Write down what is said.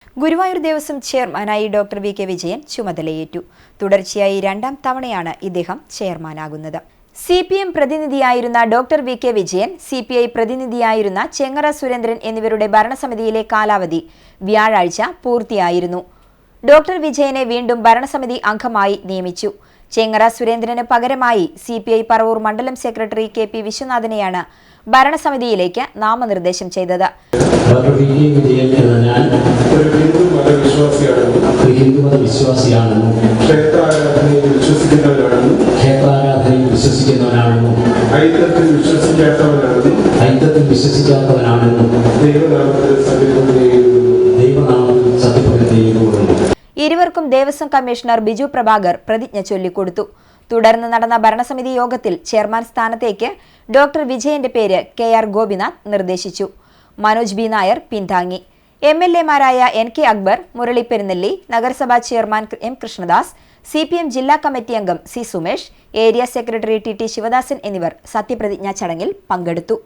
ഗുരുവായൂർ ദേവസ്വം ചെയർമാനായി doctor V K. Vijayan ചുമതലയേറ്റു. തുടർച്ചയായി രണ്ടാം തവണയാണ് ഇദ്ദേഹം ചെയർമാനാകുന്നത്. CPM പ്രതിനിധിയായിരുന്ന ഡോക്ടർ വി.കെ. വിജയൻ, CPI പ്രതിനിധിയായിരുന്ന ചെങ്ങറ സുരേന്ദ്രൻ എന്നിവരുടെ ഭരണസമിതിയിലെ കാലാവധി വ്യാഴാഴ്ച പൂർത്തിയായിരുന്നു. ഡോക്ടർ വിജയനെ വീണ്ടും ഭരണസമിതി അംഗമായി നിയമിച്ചു. ചെങ്ങറ സുരേന്ദ്രന് പകരമായി CPI പറവൂർ മണ്ഡലം സെക്രട്ടറി KP വിശ്വനാഥനെയാണ് ഭരണസമിതിയിലേക്ക് നാമനിർദ്ദേശം ചെയ്തത്. Doctor V K. വിജയൻ എന്ന ഞാൻ ഒരു ഹിന്ദുമത വിശ്വാസിയാണെന്നും ക്ഷേത്രാരാധനയിൽ വിശ്വസിക്കുന്നവനാണെന്നും ഐക്യത്തിൽ വിശ്വസിക്കാത്തവനാണെന്നും ദൈവനാമത്തിൽ സത്യപ്രതിജ്ഞ ചെയ്തുകൊള്ളുന്നു. ഇരുവർക്കും ദേവസ്വം കമ്മീഷണർ ബിജു പ്രഭാകർ പ്രതിജ്ഞ ചൊല്ലിക്കൊടുത്തു. തുടർന്ന് നടന്ന ഭരണസമിതി യോഗത്തിൽ ചെയർമാൻ സ്ഥാനത്തേക്ക് ഡോക്ടർ വിജയന്റെ പേര് KR ഗോപിനാഥ് നിർദ്ദേശിച്ചു. മനോജ് B. നായർ പിന്താങ്ങി. MLA മാരായ NK അക്ബർ, മുരളി പെരുന്നെല്ലി, നഗരസഭാ ചെയർമാൻ M. കൃഷ്ണദാസ്, CPM ജില്ലാ കമ്മിറ്റി അംഗം C. Sumesh, area secretary TT Sivadasan എന്നിവർ സത്യപ്രതിജ്ഞാ ചടങ്ങിൽ പങ്കെടുത്തു.